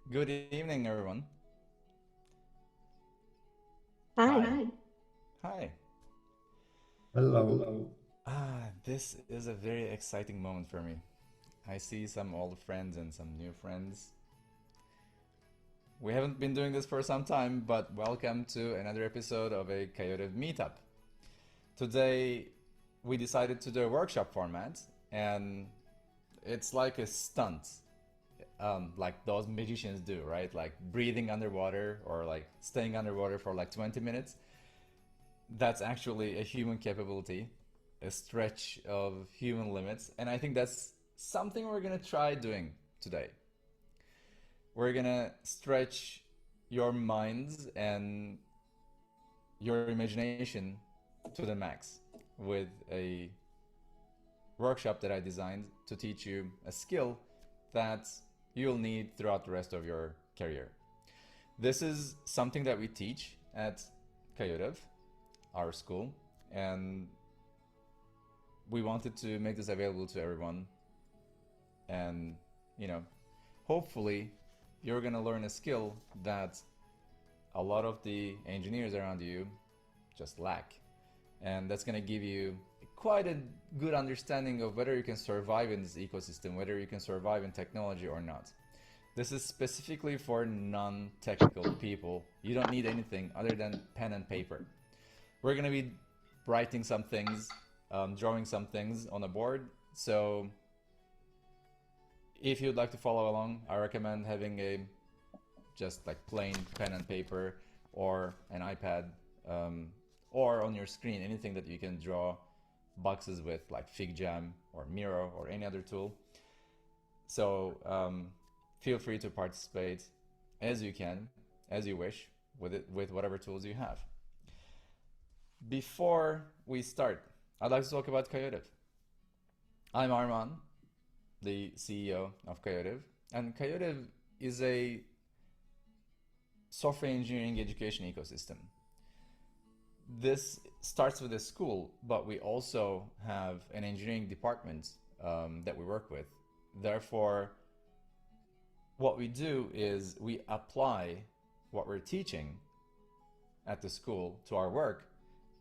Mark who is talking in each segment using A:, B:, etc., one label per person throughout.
A: Good evening, everyone.
B: Hi.
A: Hi. Hi.
C: Hello.
A: This is a very exciting moment for me. I see some old friends and some new friends. We haven't been doing this for some time, but welcome to another episode of a KOTV meetup. Today, we decided to do a workshop format, and it's like a stunt, like those magicians do, right? Like breathing underwater or like staying underwater for like 20 minutes. That's actually a human capability, a stretch of human limits, and I think that's something we're gonna try doing today. We're gonna stretch your minds and your imagination to the max with a workshop that I designed to teach you a skill that you'll need throughout the rest of your career. This is something that we teach at KOTV, our school, and we wanted to make this available to everyone. And, you know, hopefully you're going to learn a skill that a lot of the engineers around you just lack. And that's going to give you quite a good understanding of whether you can survive in this ecosystem, whether you can survive in technology or not. This is specifically for non-technical people. You don't need anything other than pen and paper. We're going to be writing some things, drawing some things on a board. So if you'd like to follow along, I recommend having a just like plain pen and paper or an iPad, or on your screen, anything that you can draw boxes with, like FigJam or Miro or any other tool. So feel free to participate as you can, as you wish, with it, with whatever tools you have. Before we start, I'd like to talk about KOTV. I'm Arman, the CEO of KOTV, and KOTV is a software engineering education ecosystem. This starts with a school, but we also have an engineering department that we work with. Therefore, what we do is we apply what we're teaching at the school to our work,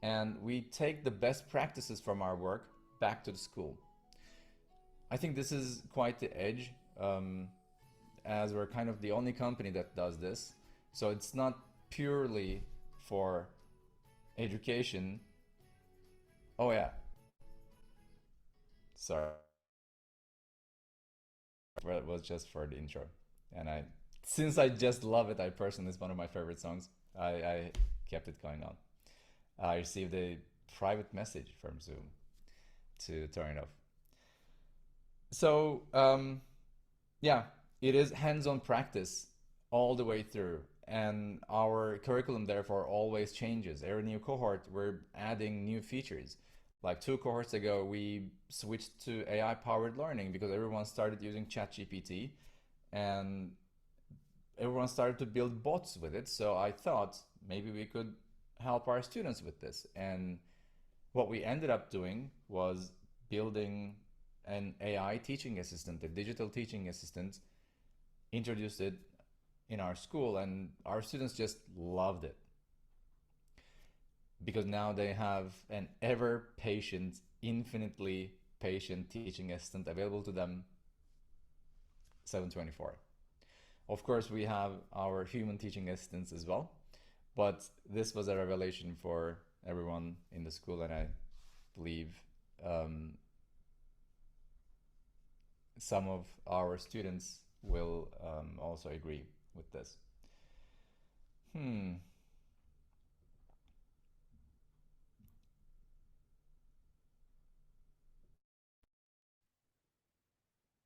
A: and we take the best practices from our work back to the school. I think this is quite the edge, as we're kind of the only company that does this. So it's not purely for education. Oh yeah, sorry, it was just for the intro. And since I just love it, I personally, it's one of my favorite songs. I kept it going on. I received a private message from Zoom to turn it off. So yeah, it is hands-on practice all the way through, and our curriculum therefore always changes. Every new cohort, we're adding new features. Like 2 cohorts ago, we switched to AI-powered learning because everyone started using ChatGPT, and everyone started to build bots with it. So I thought maybe we could help our students with this. And what we ended up doing was building an AI teaching assistant, a digital teaching assistant, introduced it in our school, and our students just loved it because now they have an ever patient, infinitely patient teaching assistant available to them 7/24. Of course, we have our human teaching assistants as well, but this was a revelation for everyone in the school, and I believe some of our students will also agree with this. Hmm.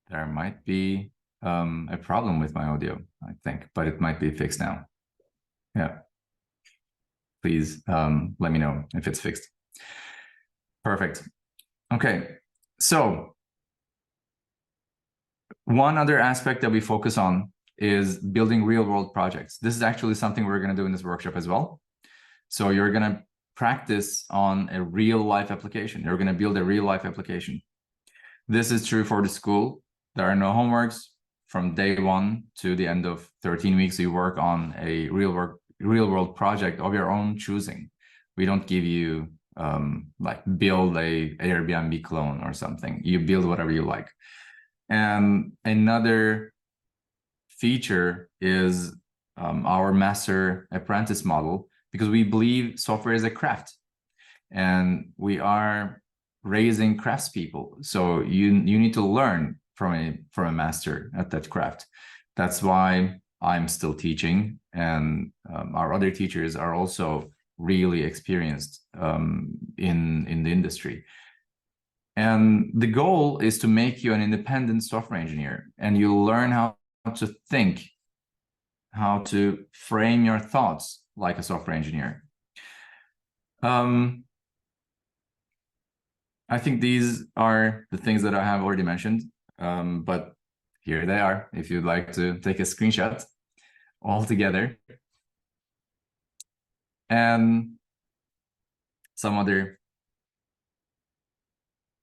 A: There might be a problem with my audio, I think, but it might be fixed now. Yeah. Please let me know if it's fixed. Perfect. Okay. So one other aspect that we focus on is building real world projects. This is actually something we're going to do in this workshop as well. So you're going to practice on a real life application. You're going to build a real life application. This is true for the school. There are no homeworks. from day one to the end of 13 weeks, you work on a real world project of your own choosing. We don't give you like build a Airbnb clone or something. You build whatever you like. And another feature is our master apprentice model, because we believe software is a craft and we are raising craftspeople. So you need to learn from a master at that craft. That's why I'm still teaching, and our other teachers are also really experienced in the industry. And the goal is to make you an independent software engineer, and you learn how to think, how to frame your thoughts like a software engineer. I think these are the things that I have already mentioned, but here they are if you'd like to take a screenshot all together. And some other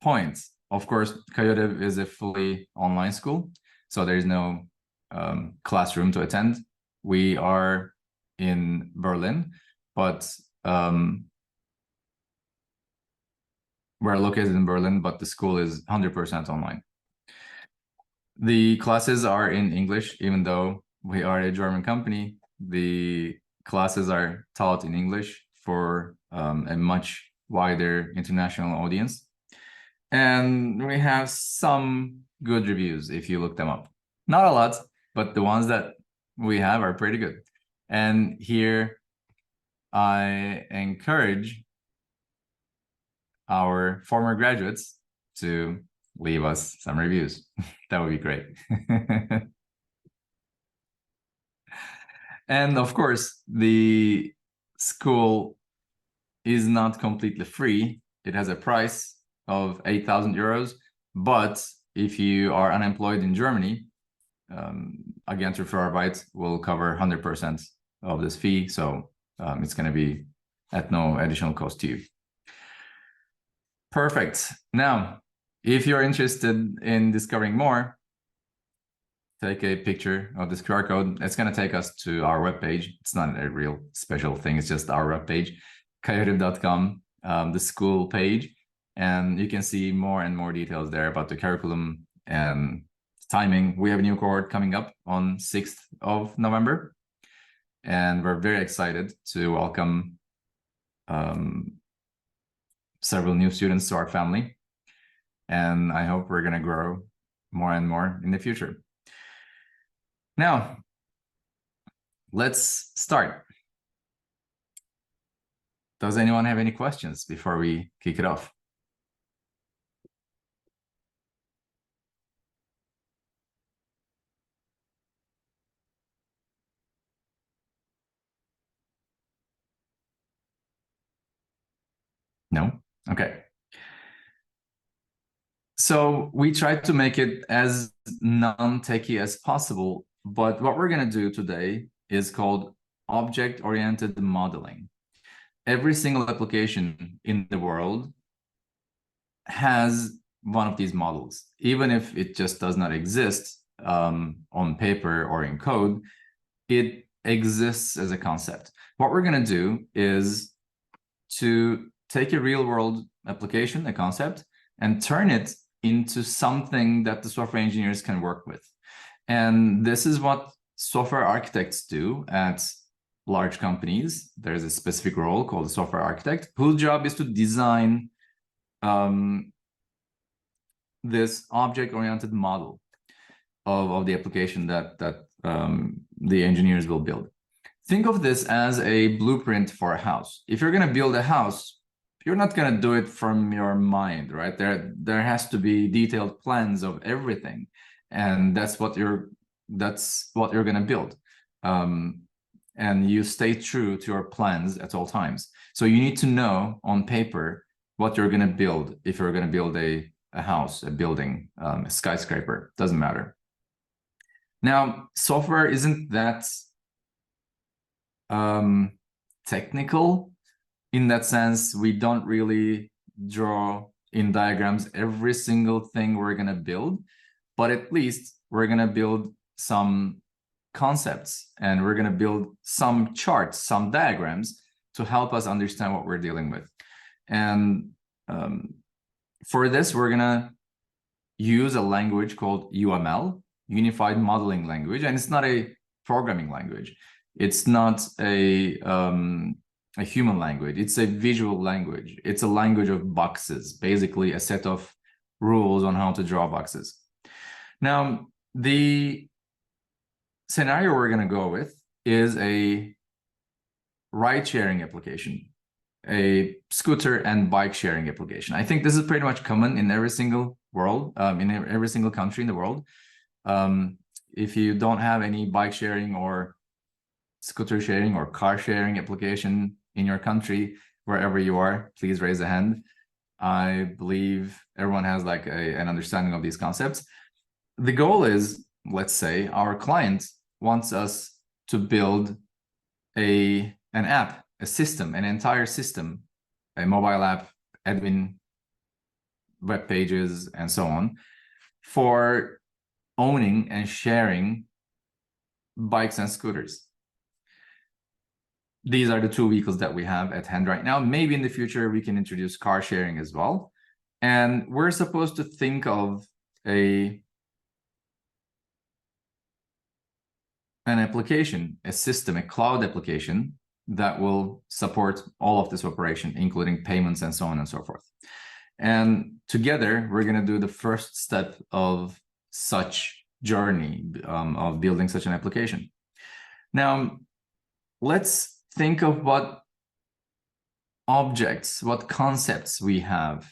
A: points. Of course, KOTV is a fully online school, so there's no classroom to attend. We are in Berlin, but we're located in Berlin, but the school is 100% online. The classes are in English, even though we are a German company. The classes are taught in English for a much wider international audience. And we have some good reviews if you look them up. Not a lot, but the ones that we have are pretty good. And here I encourage our former graduates to leave us some reviews. That would be great. And of course, the school is not completely free. It has a price of 8,000 euros. But if you are unemployed in Germany, Agentur für Arbeit will cover 100% of this fee. So it's going to be at no additional cost to you. Perfect. Now, if you're interested in discovering more, take a picture of this QR code. It's going to take us to our webpage. It's not a real special thing. It's just our webpage, KOTV.com, the school page. And you can see more and more details there about the curriculum and timing. We have a new cohort coming up on 6th of November. And we're very excited to welcome several new students to our family. And I hope we're going to grow more and more in the future. Now, let's start. Does anyone have any questions before we kick it off? No? Okay. So we tried to make it as non-techy as possible, but what we're going to do today is called object-oriented modeling. Every single application in the world has one of these models, even if it just does not exist on paper or in code, it exists as a concept. What we're going to do is to take a real-world application, a concept, and turn it into something that the software engineers can work with. And this is what software architects do at large companies. There's a specific role called the software architect, whose job is to design this object-oriented model of the application that the engineers will build. Think of this as a blueprint for a house. If you're going to build a house, you're not going to do it from your mind, right? There has to be detailed plans of everything, and that's what you're going to build. And you stay true to your plans at all times. So you need to know on paper what you're going to build. If you're going to build a house, a building, a skyscraper, doesn't matter. Now, software isn't that technical. In that sense, we don't really draw in diagrams every single thing we're going to build, but at least we're going to build some concepts, and we're going to build some charts, some diagrams to help us understand what we're dealing with. And for this, we're going to use a language called UML, Unified Modeling Language, and it's not a programming language. It's not a human language. It's a visual language. It's a language of boxes, basically a set of rules on how to draw boxes. Now, the scenario we're going to go with is a ride-sharing application, a scooter and bike sharing application. I think this is pretty much common in every single world, in every single country in the world. If you don't have any bike sharing or scooter sharing or car sharing application in your country, wherever you are, please raise a hand. I believe everyone has like an understanding of these concepts. The goal is, let's say our client wants us to build an app, a system, an entire system, a mobile app, admin, web pages, and so on, for owning and sharing bikes and scooters. These are the two vehicles that we have at hand right now. Maybe in the future, we can introduce car sharing as well. And we're supposed to think of an application, a system, a cloud application that will support all of this operation, including payments and so on and so forth. And together, we're going to do the first step of such journey of building such an application. Now, let's think of what objects, what concepts we have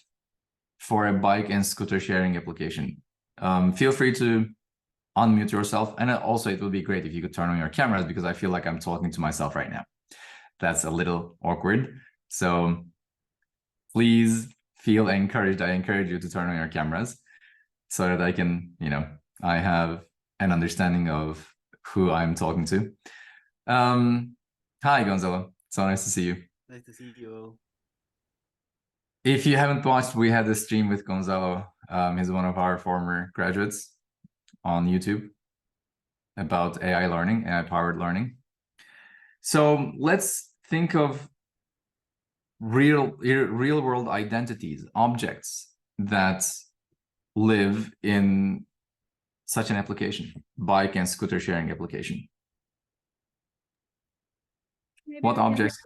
A: for a bike and scooter sharing application. Feel free to unmute yourself. And also, it would be great if you could turn on your cameras, because I feel like I'm talking to myself right now. That's a little awkward. So please feel encouraged. I encourage you to turn on your cameras so that I can, I have an understanding of who I'm talking to. Hi, Gonzalo. So nice to see you.
B: Nice to see you.
A: If you haven't watched, we had a stream with Gonzalo. He's one of our former graduates on YouTube about AI learning, AI-powered learning. So let's think of real-world identities, objects that live in such an application, bike and scooter sharing application.
D: Maybe
A: What objects?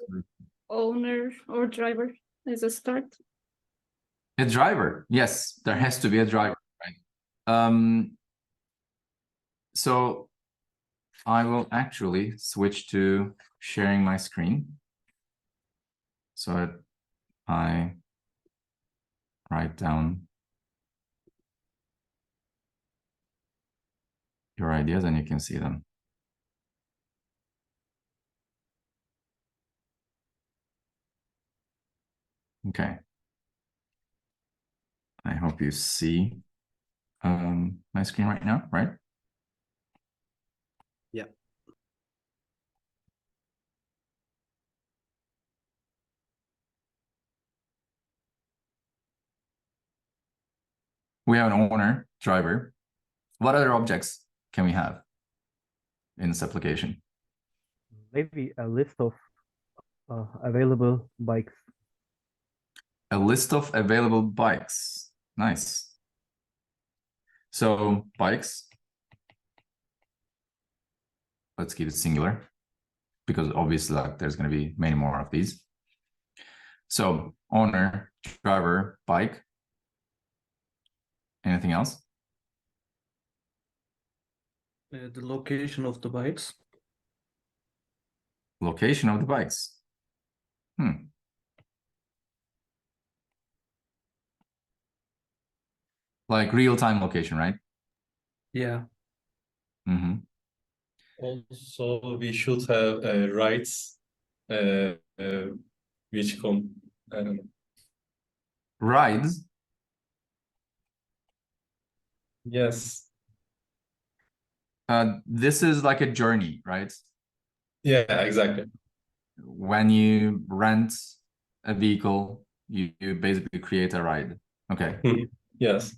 D: Owner or driver as a start.
A: A driver. Yes, there has to be a driver, right? So I will actually switch to sharing my screen so that I write down your ideas and you can see them. Okay. I hope you see my screen right now, right?
B: Yeah.
A: We have an owner, driver. What other objects can we have in this application?
C: Maybe a list of available bikes.
A: A list of available bikes. Nice. So bikes, let's keep it singular, because obviously there's going to be many more of these. So owner, driver, bike. Anything else?
B: The location of the bikes.
A: Location of the bikes. Like real-time location, right?
B: Yeah.
A: Mm-hmm.
E: Also, we should have rights, which I don't know.
A: Rides.
E: Yes.
A: This is like a journey, right?
E: Yeah, exactly.
A: When you rent a vehicle, you basically create a ride. Okay.
E: Yes.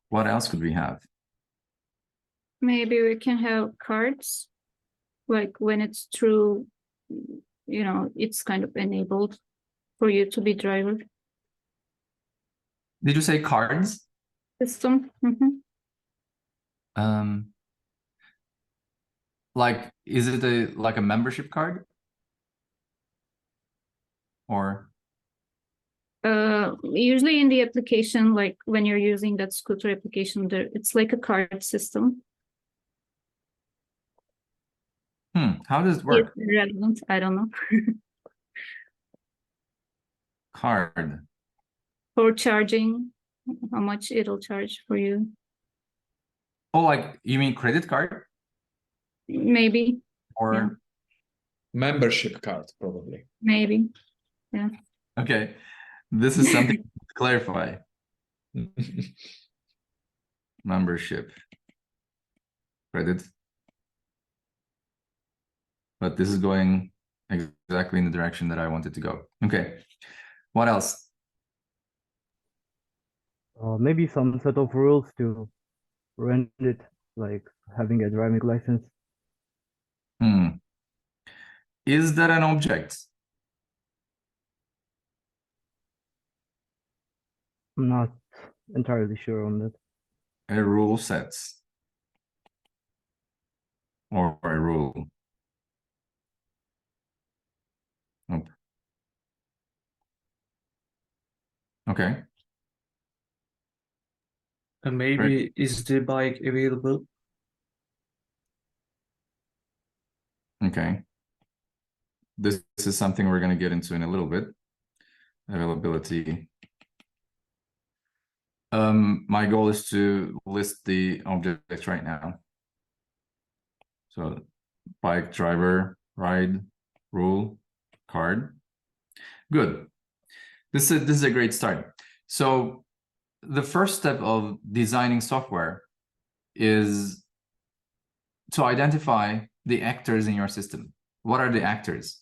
A: What else could we have?
D: Maybe we can have cards, like when it's true, it's kind of enabled for you to be driver
A: Did you say cards?
D: system.
A: Like, is it like a membership card? Or
D: Usually in the application, like when you're using that scooter application, it's like a card system.
A: how does it
D: It's
A: work?
D: relevant. I don't know.
A: Card.
D: For charging, how much it'll charge for you.
A: Oh, like you mean credit card?
D: Maybe,
A: Or
D: yeah.
E: Membership card, probably.
D: maybe. Yeah.
A: okay, this is something to clarify. Membership credit, but this is going exactly in the direction that I wanted to go. Okay, what else?
C: Maybe some set of rules to rent it, like having a driving license.
A: Is that an object?
C: I'm not entirely sure on that.
A: A rule set or a rule? Nope. Okay.
B: And maybe is the bike available?
A: Okay. This is something we're going to get into in a little bit. Availability. My goal is to list the objects right now. So bike, driver, ride, rule, card. Good. This is a great start. So the first step of designing software is to identify the actors in your system. What are the actors?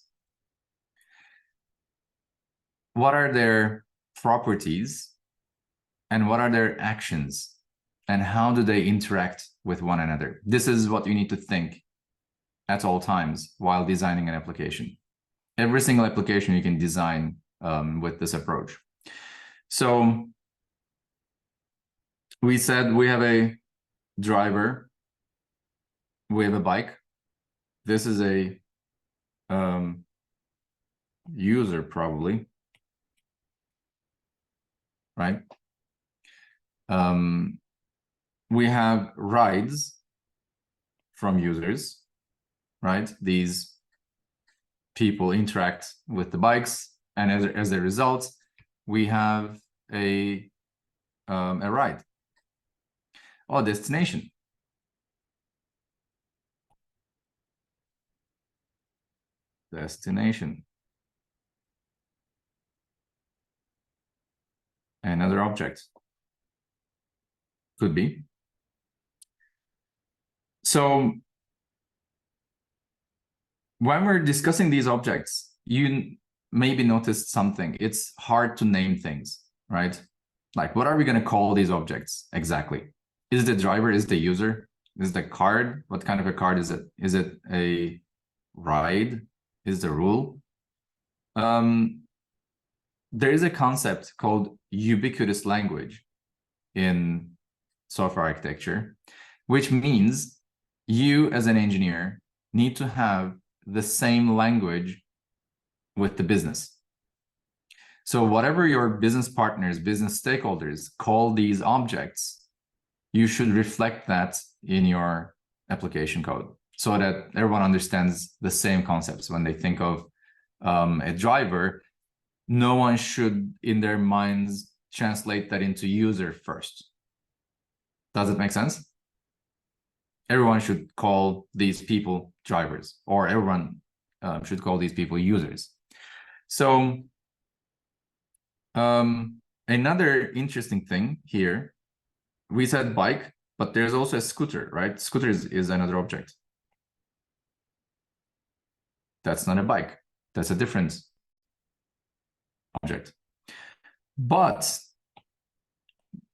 A: What are their properties? And what are their actions? And how do they interact with one another? This is what you need to think at all times while designing an application. Every single application you can design with this approach. So we said we have a driver, we have a bike. This is a user probably, right? We have rides from users, right? These people interact with the bikes, and as a result, we have a ride. Oh, destination. Destination. Another object. Could be. So when we're discussing these objects, you maybe noticed something. It's hard to name things, right? Like, what are we going to call these objects exactly? Is it the driver? Is it the user? Is it the card? What kind of a card is it? Is it a ride? Is the rule? There is a concept called ubiquitous language in software architecture, which means you as an engineer need to have the same language with the business. So whatever your business partners, business stakeholders call these objects, you should reflect that in your application code so that everyone understands the same concepts. When they think of a driver, no one should in their minds translate that into user first. Does it make sense? Everyone should call these people drivers, or everyone should call these people users. So another interesting thing here, we said bike, but there's also a scooter, right? Scooter is another object. That's not a bike. That's a different object. But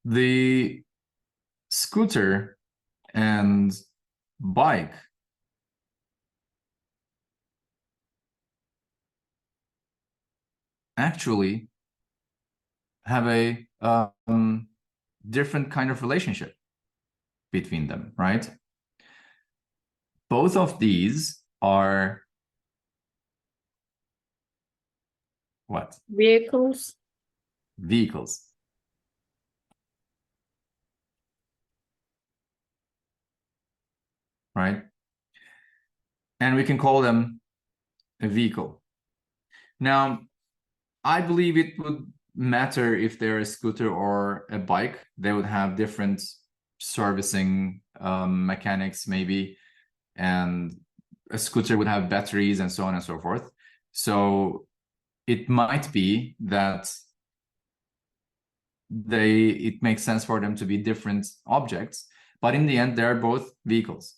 A: the scooter and bike actually have a different kind of relationship between them, right? Both of these are what?
D: Vehicles.
A: Vehicles. Right? And we can call them a vehicle. Now, I believe it would matter if they're a scooter or a bike. They would have different servicing mechanics, maybe, and a scooter would have batteries and so on and so forth. So it might be that it makes sense for them to be different objects, but in the end, they're both vehicles.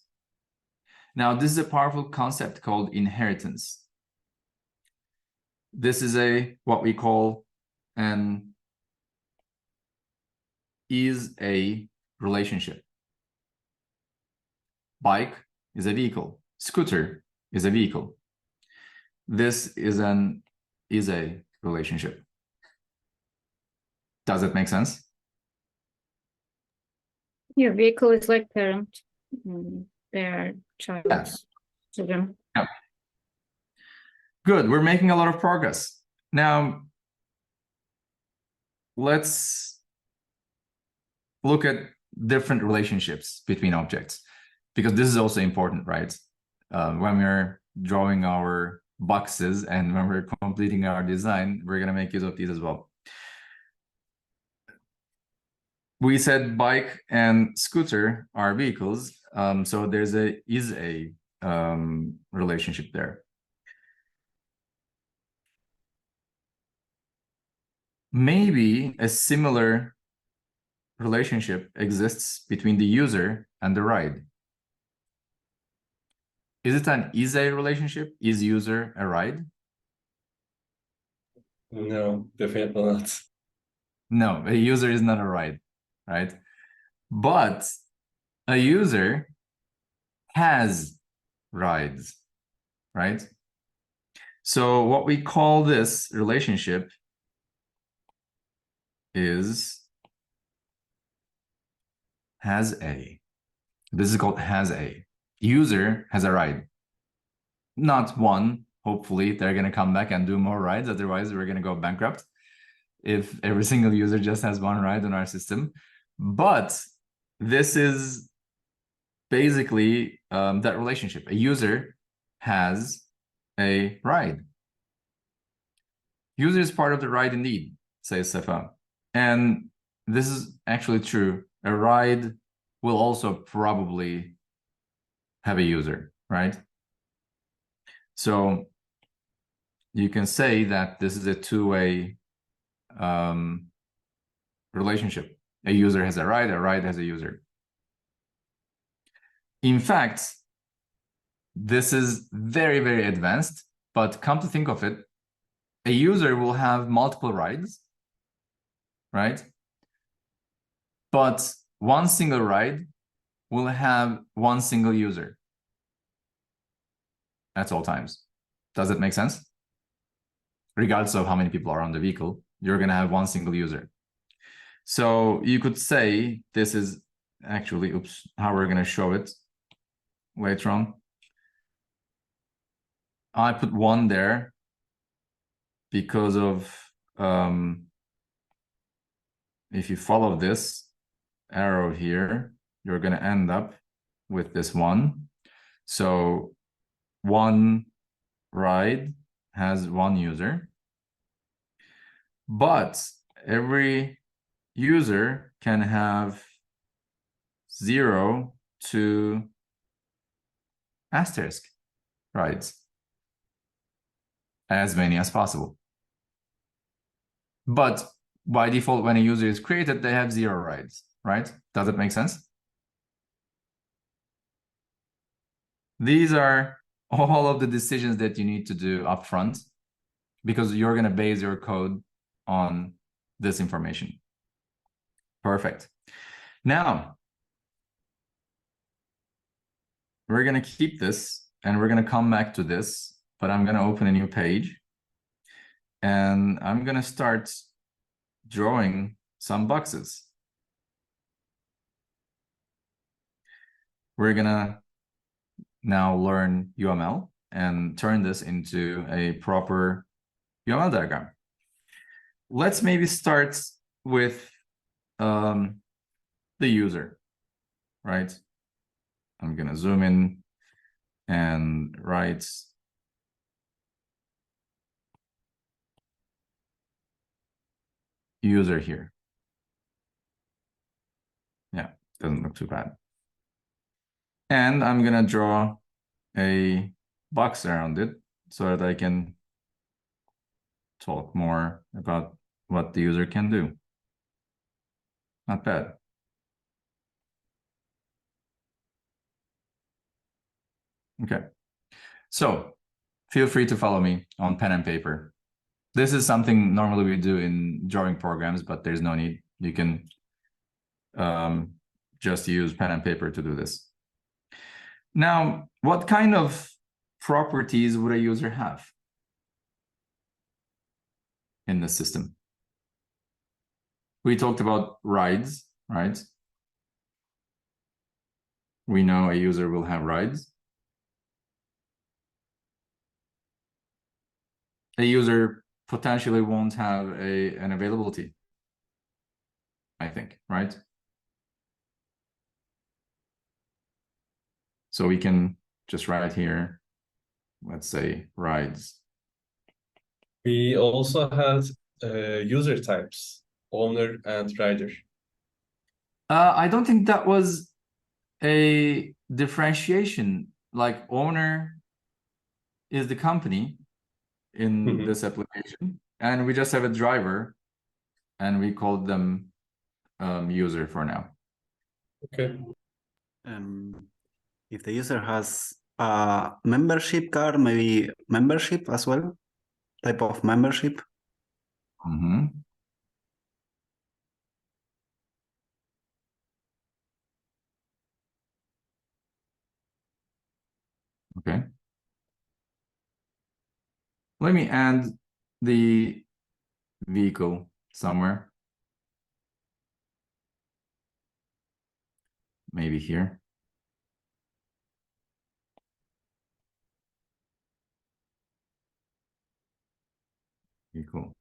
A: Now, this is a powerful concept called inheritance. This is what we call an is-a relationship. Bike is a vehicle. Scooter is a vehicle. This is an is-a relationship. Does it make sense?
D: Yeah, vehicle is like parent. Their child's children.
A: Yeah. Good. We're making a lot of progress. Now, let's look at different relationships between objects, because this is also important, right? When we're drawing our boxes and when we're completing our design, we're going to make use of these as well. We said bike and scooter are vehicles, so there's a relationship there. Maybe a similar relationship exists between the user and the ride. Is it an is-a relationship? Is user a ride?
E: No, definitely not.
A: No, a user is not a ride, right? But a user has rides, right? So what we call this relationship is has a. This is called has a. User has a ride. Not one. Hopefully, they're going to come back and do more rides. Otherwise, we're going to go bankrupt if every single user just has one ride on our system. But this is basically that relationship. A user has a ride. User is part of the ride indeed, says Safa. And this is actually true. A ride will also probably have a user, right? So you can say that this is a two-way relationship. A user has a ride has a user. In fact, this is very, very advanced, but come to think of it, a user will have multiple rides, right? But one single ride will have one single user at all times. Does it make sense? Regardless of how many people are on the vehicle, you're going to have one single user. So you could say this is actually, how we're going to show it later on. I put one there because of, if you follow this arrow here, you're going to end up with this one. So one ride has one user, but every user can have 0 to asterisk rides, as many as possible. But by default, when a user is created, they have 0 rides, right? Does it make sense? These are all of the decisions that you need to do upfront, because you're going to base your code on this information. Perfect. Now, we're going to keep this and we're going to come back to this, but I'm going to open a new page and I'm going to start drawing some boxes. We're going to now learn UML and turn this into a proper UML diagram. Let's maybe start with the user, right? I'm going to zoom in and write user here. Yeah, doesn't look too bad. And I'm going to draw a box around it so that I can talk more about what the user can do. Not bad. Okay. So feel free to follow me on pen and paper. This is something normally we do in drawing programs, but there's no need. You can just use pen and paper to do this. Now, what kind of properties would a user have in the system? We talked about rides, right? We know a user will have rides. A user potentially won't have an availability, I think, right? So we can just write here, let's say rides.
E: We also had user types, owner and rider.
A: I don't think that was a differentiation. Like owner is the company in this application, and we just have a driver, and we called them user for now.
E: Okay.
F: If the user has a membership card, maybe membership as well, type of membership.
A: Okay. Let me add the vehicle somewhere. Maybe here. Vehicle.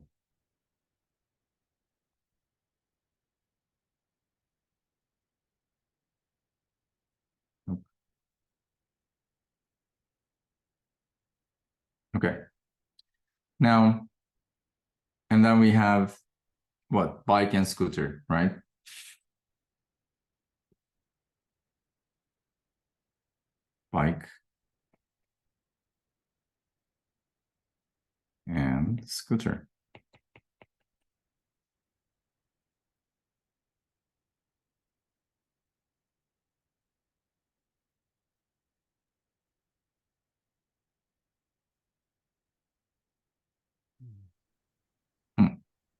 A: Okay. Now, and then we have what? Bike and scooter, right? Bike and scooter.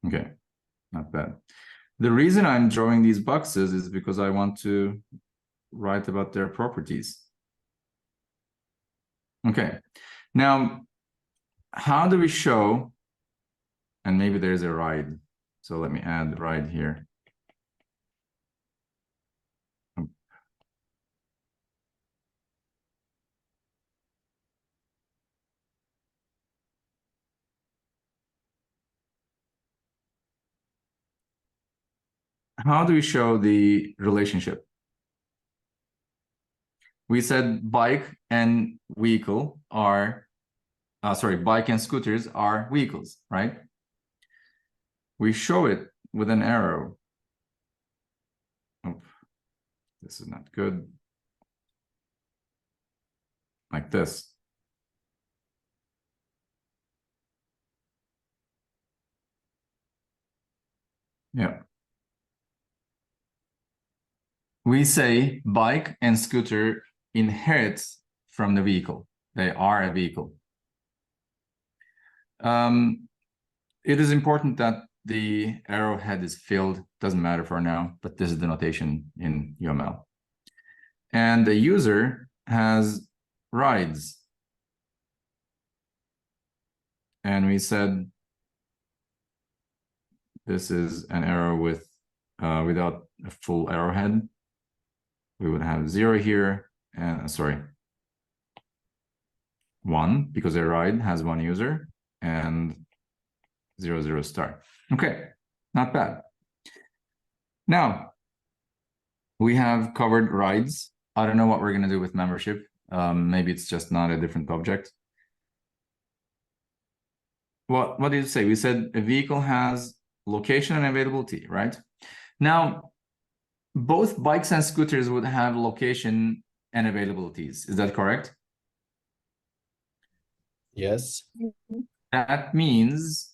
A: Okay, not bad. The reason I'm drawing these boxes is because I want to write about their properties. Okay, now how do we show, and maybe there's a ride, so let me add ride here. How do we show the relationship? We said bike and vehicle are, bike and scooters are vehicles, right? We show it with an arrow. Oh, this is not good. Like this. Yeah. We say bike and scooter inherits from the vehicle. They are a vehicle. It is important that the arrowhead is filled. Doesn't matter for now, but this is the notation in UML. And the user has rides. And we said this is an arrow with without a full arrowhead. We would have 0 here, and sorry, 1, because a ride has 1 user, and 0, 0 star. Okay, not bad. Now, we have covered rides. I don't know what we're going to do with membership. Maybe it's just not a different object. What did you say? We said a vehicle has location and availability, right? Now, both bikes and scooters would have location and availabilities. Is that correct?
E: Yes.
A: That means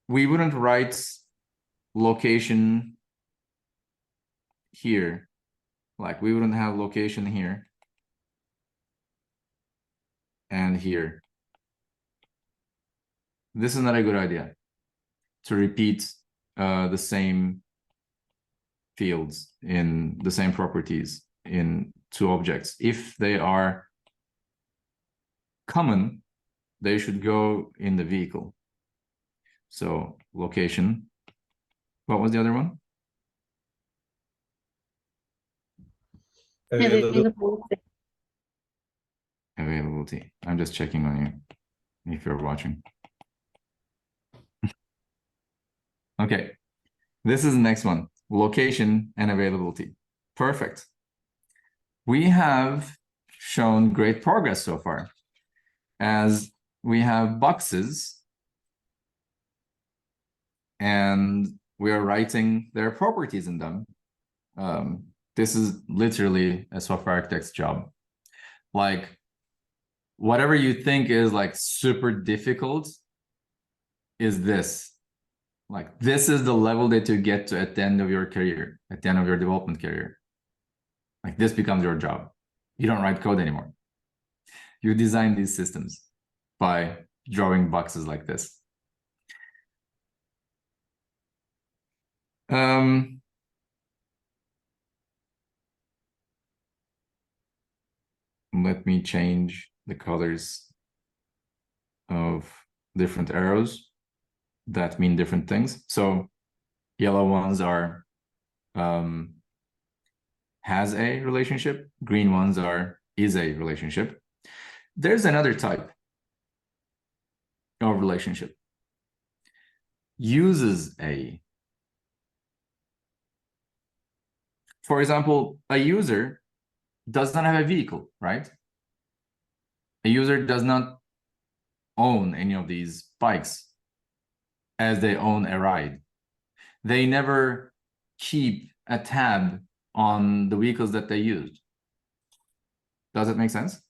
A: we wouldn't write location here. Like we wouldn't have location here and here. This is not a good idea to repeat the same fields in the same properties in 2 objects. If they are common, they should go in the vehicle. So location. What was the other one?
E: Availability.
A: Availability. I'm just checking on you if you're watching. Okay, this is the next one. Location and availability. Perfect. We have shown great progress so far, as we have boxes and we are writing their properties in them. This is literally a software architect's job. Like whatever you think is like super difficult is this. Like this is the level that you get to at the end of your career, at the end of your development career. Like this becomes your job. You don't write code anymore. You design these systems by drawing boxes like this. Let me change the colors of different arrows that mean different things. So yellow ones are has a relationship, green ones are is a relationship. There's another type of relationship. Uses a. For example, a user does not have a vehicle, right? A user does not own any of these bikes as they own a ride. They never keep a tab on the vehicles that they used. Does it make sense?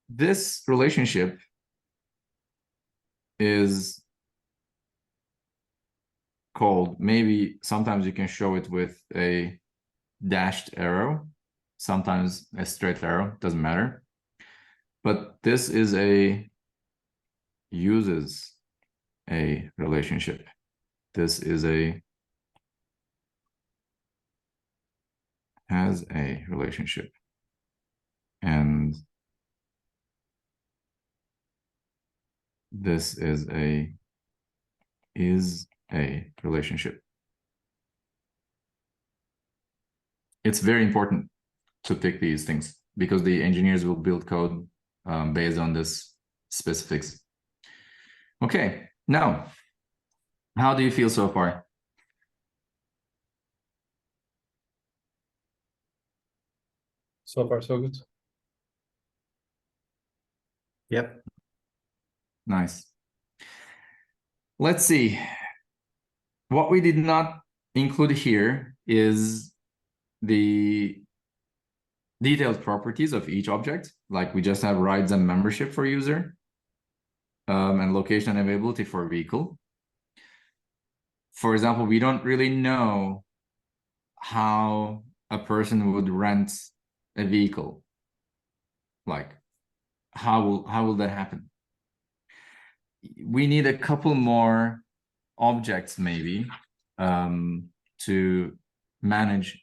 A: This relationship is called, maybe sometimes you can show it with a dashed arrow, sometimes a straight arrow, doesn't matter. But this is a uses a relationship. This is a has a relationship. And this is a relationship. It's very important to pick these things because the engineers will build code based on this specifics. Okay, now, how do you feel so far?
E: So far, so good.
F: Yep.
A: Nice. Let's see. What we did not include here is the detailed properties of each object. Like we just have rides and membership for user, and location and availability for vehicle. For example, we don't really know how a person would rent a vehicle. Like, how will that happen? We need a couple more objects maybe to manage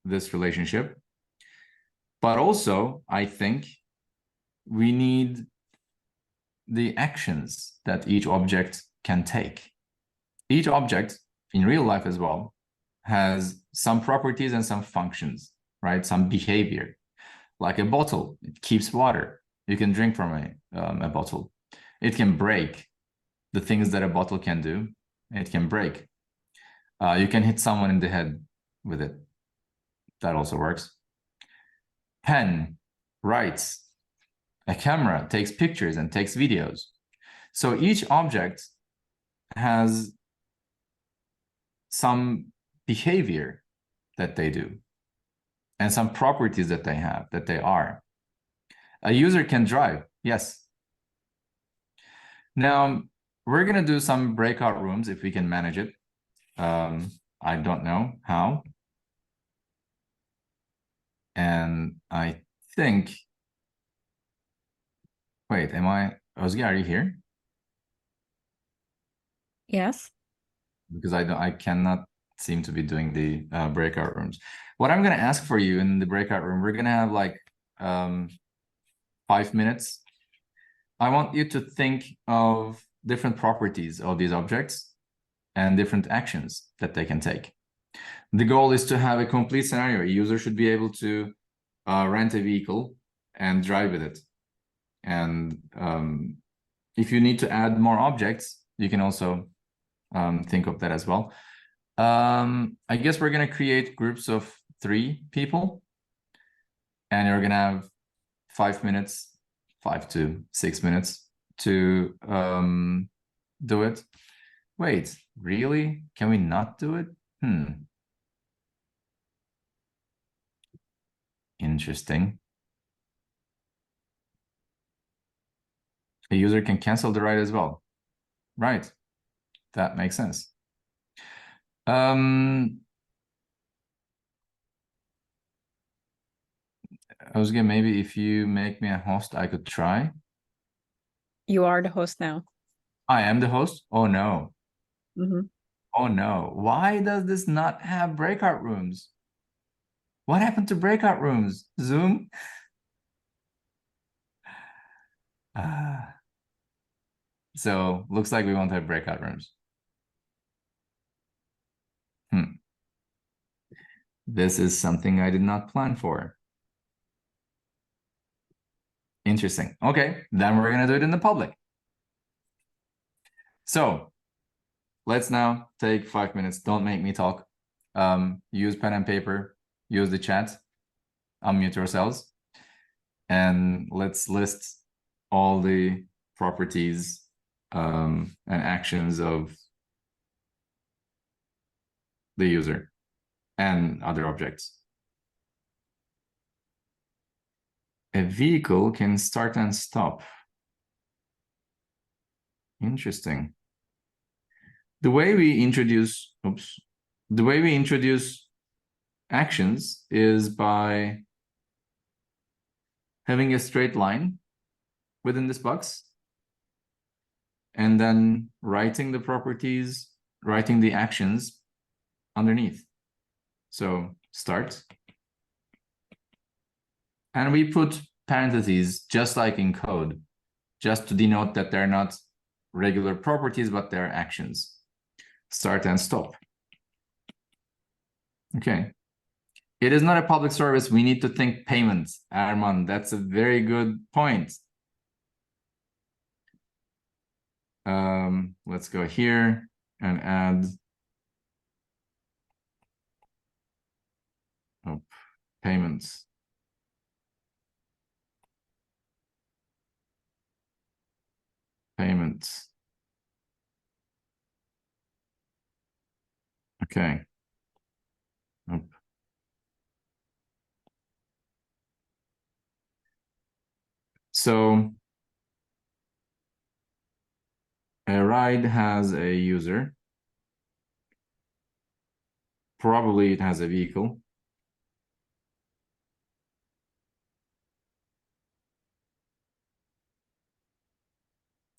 A: this relationship. But also, I think we need the actions that each object can take. Each object in real life as well has some properties and some functions, right? Some behavior. Like a bottle, it keeps water. You can drink from a bottle. It can break. The things that a bottle can do, it can break. You can hit someone in the head with it. That also works. Pen writes. A camera takes pictures and takes videos. So each object has some behavior that they do and some properties that they have, that they are. A user can drive, yes. Now, we're going to do some breakout rooms if we can manage it. I don't know how. And I think, wait, Özge, are you here?
G: Yes.
A: Because I cannot seem to be doing the breakout rooms. What I'm going to ask for you in the breakout room, we're going to have like 5 minutes. I want you to think of different properties of these objects and different actions that they can take. The goal is to have a complete scenario. A user should be able to rent a vehicle and drive with it. And if you need to add more objects, you can also think of that as well. I guess we're going to create groups of 3 people. And you're going to have 5 minutes, 5 to 6 minutes to do it. Wait, really? Can we not do it? Interesting. A user can cancel the ride as well. Right. That makes sense. Özge, maybe if you make me a host, I could try.
G: You are the host now.
A: I am the host? Oh, no.
G: Mm-hmm.
A: Oh, no. Why does this not have breakout rooms? What happened to breakout rooms? Zoom? So looks like we won't have breakout rooms. This is something I did not plan for. Interesting. Okay, then we're going to do it in the public. So let's now take 5 minutes. Don't make me talk. Use pen and paper. Use the chat. Unmute yourselves. And let's list all the properties and actions of the user and other objects. A vehicle can start and stop. Interesting. The way we introduce actions is by having a straight line within this box and then writing the properties, writing the actions underneath. So start. And we put parentheses just like in code, just to denote that they're not regular properties, but they're actions. Start and stop. Okay. It is not a public service. We need to think payments. Arman, that's a very good point. Let's go here and add payments. Payments. Okay. So a ride has a user. Probably it has a vehicle.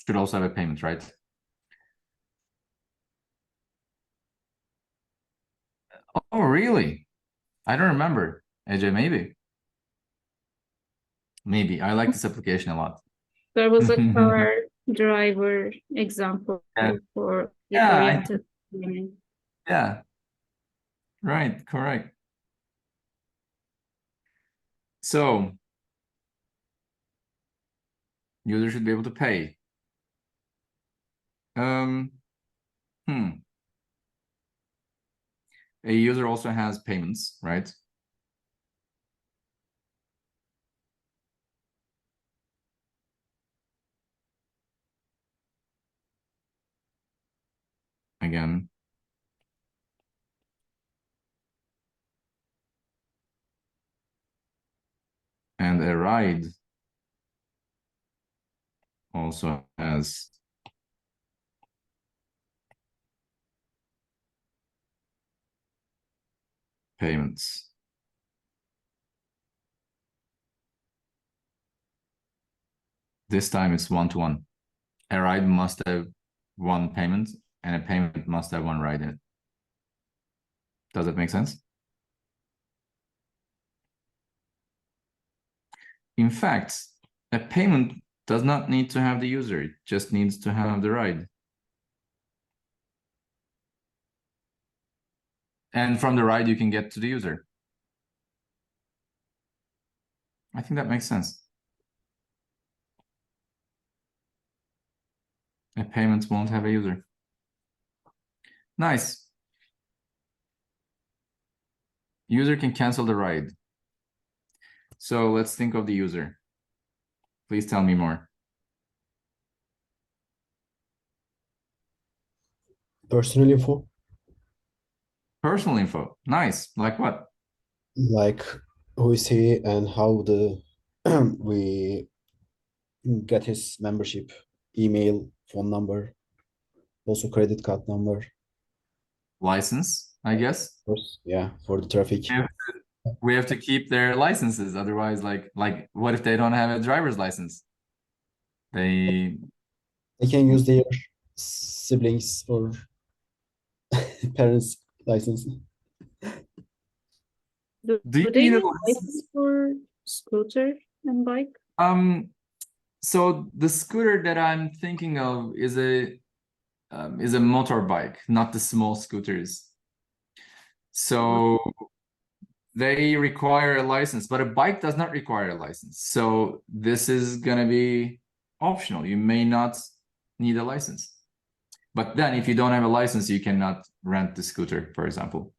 A: Should also have a payment, right? All Oh, really? I don't remember. AJ, maybe. Maybe. I like this application a lot.
D: There was a car driver example
A: Yeah.
D: for
A: Yeah,
D: oriented programming.
A: Yeah. Right, correct. So, user should be able to pay. A user also has payments, right? Again. And a ride also has payments. This time it's one-to-one. A ride must have one payment, and a payment must have one ride in it. Does that make sense? In fact, a payment does not need to have the user, it just needs to have the ride. And from the ride, you can get to the user. I think that makes sense. A payment won't have a user. Nice. User can cancel the ride. So let's think of the user. Please tell me more.
E: Personal info,
A: Personal info. Nice. Like what?
E: like who is he and how the we get his membership, email, phone number, also credit card number. Of
A: License, I guess.
E: course, yeah, for the traffic.
A: Yeah. We have to keep their licenses. Otherwise, like what if they don't have a driver's license? They
E: They can use their siblings or parents' license.
D: Do
A: do you
D: they
A: need a
D: need
A: license?
D: license for scooter and bike?
A: So the scooter that I'm thinking of is a motorbike, not the small scooters. So they require a license, but a bike does not require a license. So this is gonna be optional. You may not need a license. But then if you don't have a license, you cannot rent the scooter, for example.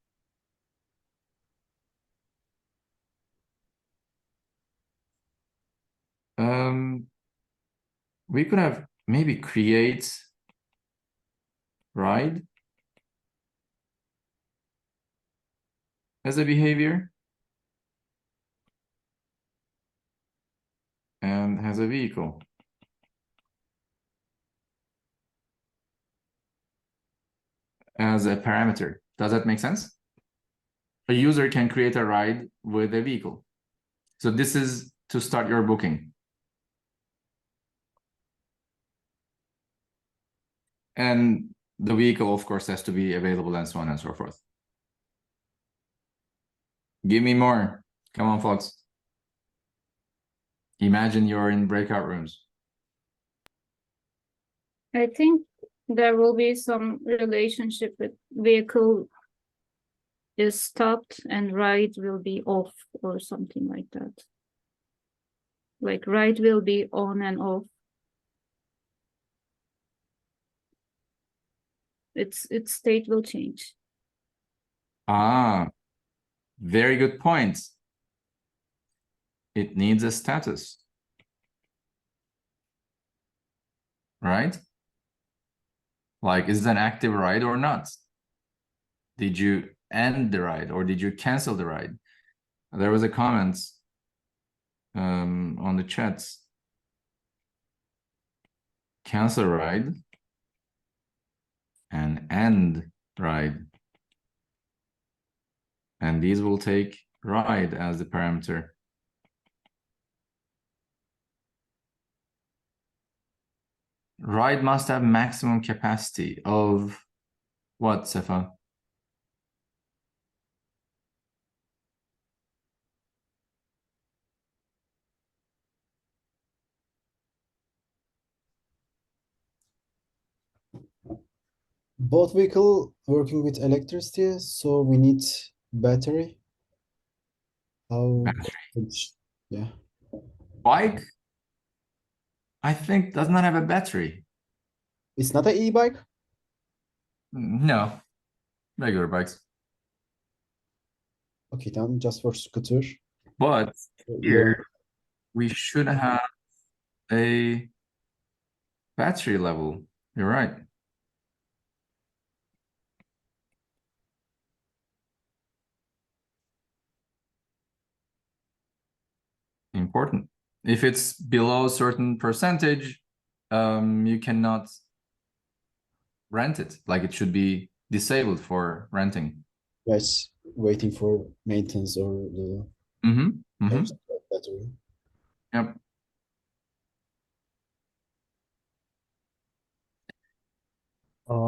A: We could have maybe create ride as a behavior and has a vehicle. As a parameter. Does that make sense? A user can create a ride with a vehicle. So this is to start your booking. And the vehicle, of course, has to be available and so on and so forth. Give me more. Come on, folks. Imagine you're in breakout rooms.
D: I think there will be some relationship with vehicle is stopped and ride will be off or something like that. Like ride will be on and off. Its state will change.
A: Ah, very good point. It needs a status. Right? Like, is it an active ride or not? Did you end the ride or did you cancel the ride? There was a comment on the chats. Cancel ride and end ride. And these will take ride as the parameter. Ride must have maximum capacity of what, Sefa?
E: Both vehicle working with electricity, so we need battery. How? Yeah.
A: Bike, I think, does not have a battery.
E: It's not an e-bike?
A: No, regular bikes.
E: Okay, then just for scooter.
A: But
E: You're-
A: here we should have a battery level. You're right. Important. If it's below a certain percentage, you cannot rent it. Like it should be disabled for renting.
E: Yes, waiting for maintenance or the
A: Mm-hmm. Mm-hmm.
E: battery.
A: Yep.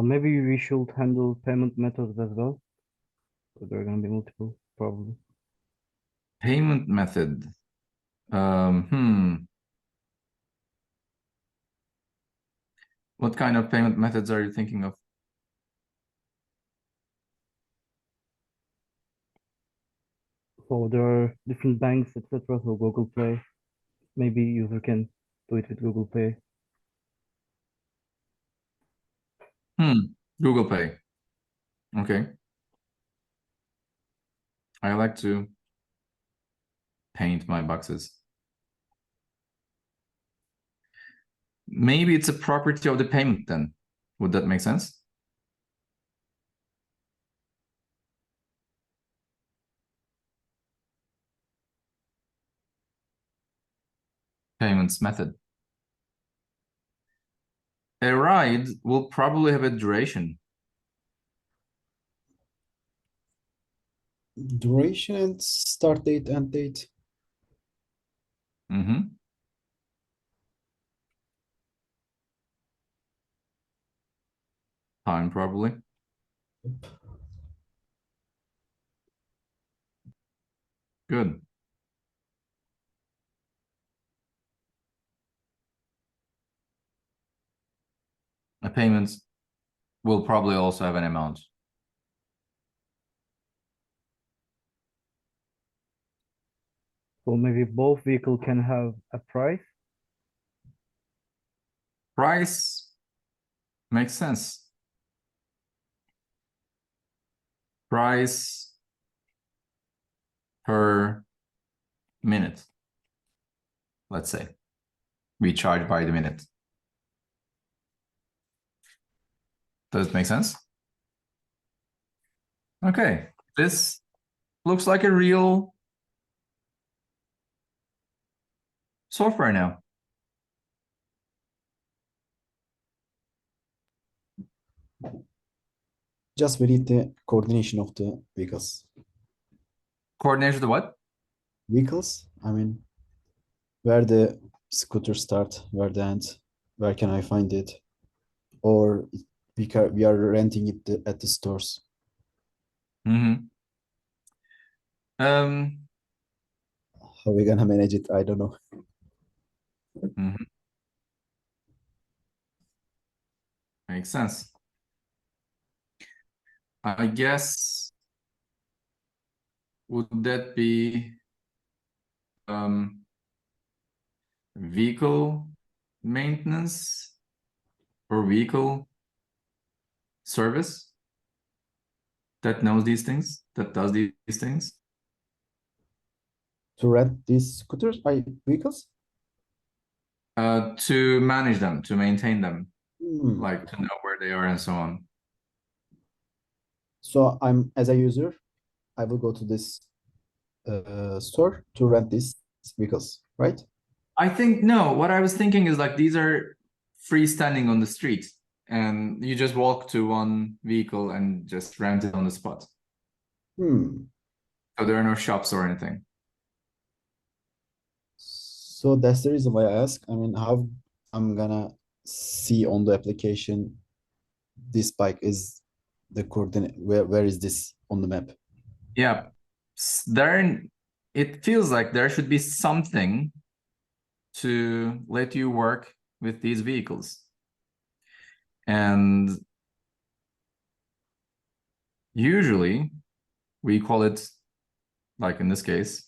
C: Maybe we should handle payment methods as well. So there are gonna be multiple, probably.
A: Payment method. Hmm. What kind of payment methods are you thinking of?
C: So there are different banks, etc. So Google Pay. Maybe user can do it with Google Pay.
A: Google Pay. Okay. I like to paint my boxes. Maybe it's a property of the payment then. Would that make sense? Payments method. A ride will probably have a duration.
E: Duration and start date, end date.
A: Mm-hmm. Time probably. Good. A payment will probably also have an amount.
C: So maybe both vehicle can have a price.
A: Price makes sense. Price per minute, let's say. We charge by the minute. Does it make sense? Okay, this looks like a real software now.
E: Just we need the coordination of the vehicles.
A: Coordination of the what?
E: Vehicles, I mean, where the scooter start, where the end, where can I find it? Or we are renting it at the stores.
A: Mm-hmm.
E: How we gonna manage it? I don't know.
A: Mm-hmm. Makes sense. I guess, would that be vehicle maintenance or vehicle service that knows these things, that does these things?
E: To rent these scooters by vehicles?
A: To manage them, to maintain them,
E: Hmm.
A: like to know where they are and so on.
E: So I'm, as a user, I will go to this store to rent these vehicles, right?
A: I think, no, what I was thinking is like these are freestanding on the street and you just walk to one vehicle and just rent it on the spot.
E: Hmm.
A: So there are no shops or anything.
E: So that's the reason why I ask. I mean, how I'm gonna see on the application this bike is the coordinate, where is this on the map?
A: Yeah, it feels like there should be something to let you work with these vehicles. And Usually we call it, like in this case,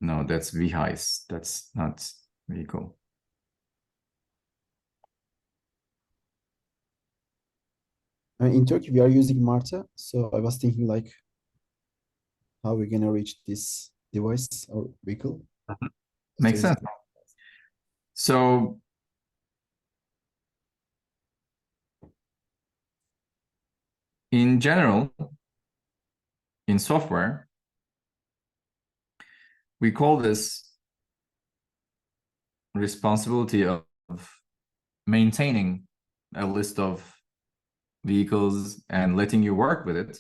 A: no, that's VHICE. That's not vehicle.
E: In Turkey, we are using Marta, so I was thinking like, how are we gonna reach this device or vehicle?
A: Makes sense. So in general, in software, we call this responsibility of maintaining a list of vehicles and letting you work with it.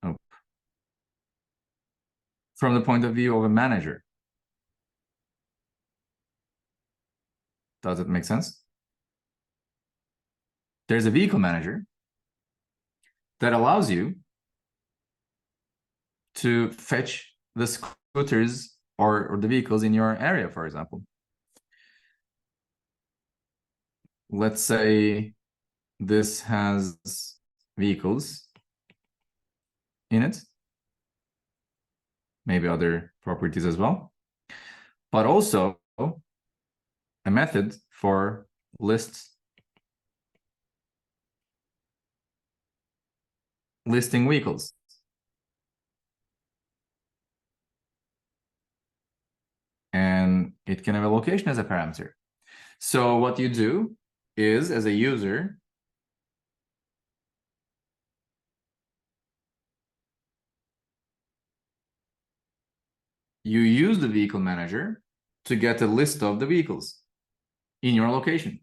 A: Oh. From the point of view of a manager. Does it make sense? There's a vehicle manager that allows you to fetch the scooters or the vehicles in your area, for example. Let's say this has vehicles in it, maybe other properties as well, but also a method for listing vehicles. And it can have a location as a parameter. So what you do is, as a user, you use the vehicle manager to get a list of the vehicles in your location.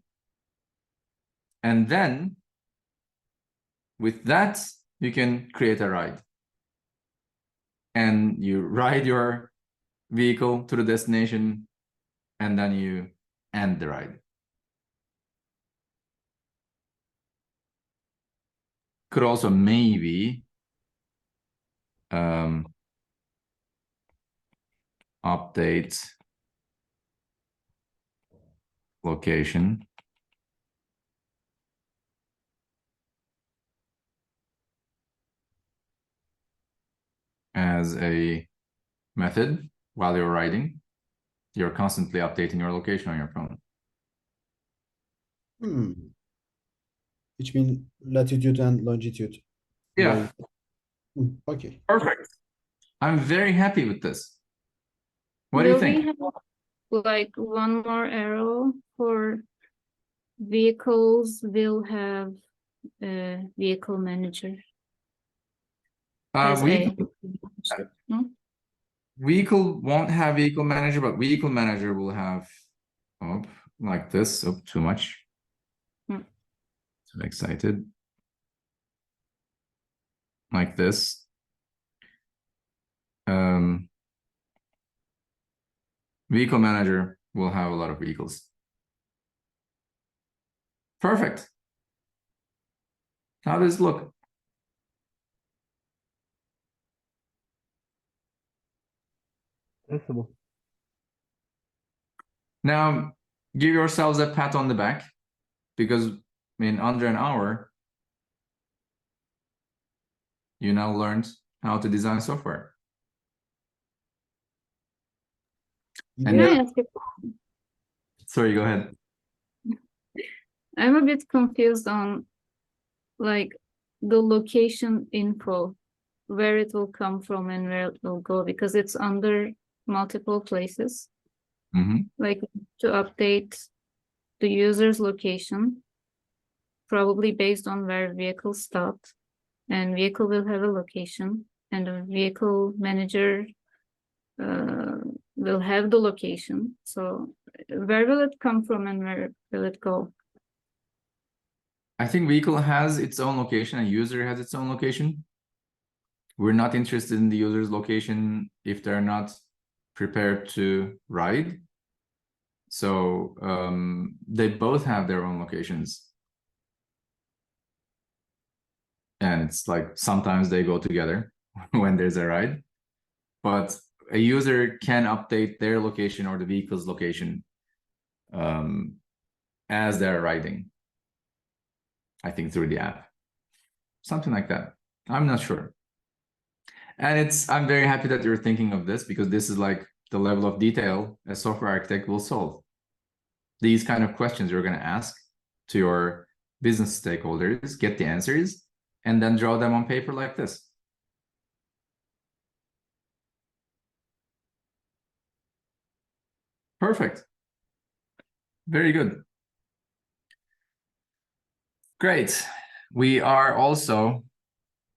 A: And then with that, you can create a ride. And you ride your vehicle to the destination, and then you end the ride. Could also maybe update location as a method while you're riding. You're constantly updating your location on your phone.
E: Which means latitude and longitude.
A: Yeah.
E: Okay.
A: Perfect. I'm very happy with this. What do you think?
D: We have like one more arrow for vehicles will have a vehicle manager.
A: Vehicle won't have vehicle manager, but vehicle manager will have like this. Oh, too much. Too excited. Like this. Vehicle manager will have a lot of vehicles. Perfect. How does it look?
C: Sensible.
A: Now, give yourselves a pat on the back, because in under an hour, you now learned how to design software.
D: Can I ask you?
A: Sorry, go ahead.
D: I'm a bit confused on like the location info, where it will come from and where it will go, because it's under multiple places. Like to update the user's location, probably based on where vehicle stopped, and vehicle will have a location, and the vehicle manager will have the location. So where will it come from and where will it go?
A: I think vehicle has its own location and user has its own location. We're not interested in the user's location if they're not prepared to ride. So they both have their own locations. And it's like sometimes they go together when there's a ride. But a user can update their location or the vehicle's location as they're writing. I think through the app. Something like that. I'm not sure. And I'm very happy that you're thinking of this, because this is like the level of detail a software architect will solve. These kind of questions you're going to ask to your business stakeholders, get the answers, and then draw them on paper like this. Perfect. Very good. Great. We are also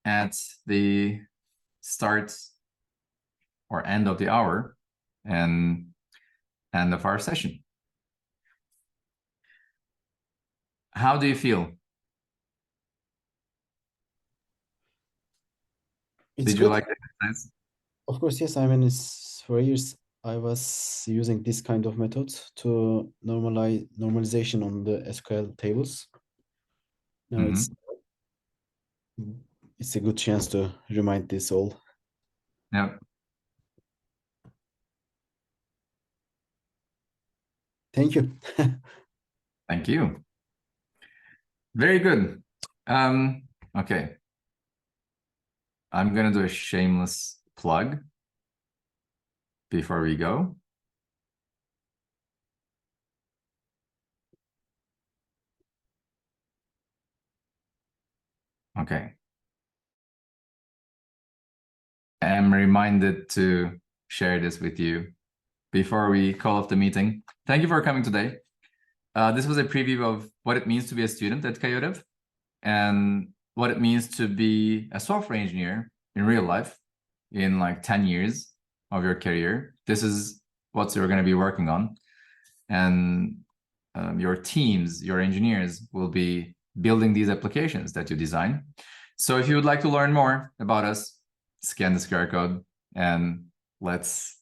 A: at the start or end of the hour and end of our session. How do you feel?
E: It's
A: Did you
E: good.
A: like the exercise?
E: Of course, yes. I mean, it's for years I was using this kind of method to normalization on the SQL tables. Now it's a good chance to remind this all.
A: Yeah.
E: Thank you.
A: Thank you. Very good. Okay. I'm gonna do a shameless plug before we go. Okay. I'm reminded to share this with you before we call off the meeting. Thank you for coming today. This was a preview of what it means to be a student at KOTV and what it means to be a software engineer in real life in like 10 years of your career. This is what you're going to be working on. And your teams, your engineers will be building these applications that you design. So if you would like to learn more about us, scan this QR code and let's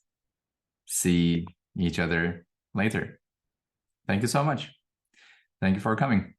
A: see each other later. Thank you so much. Thank you for coming.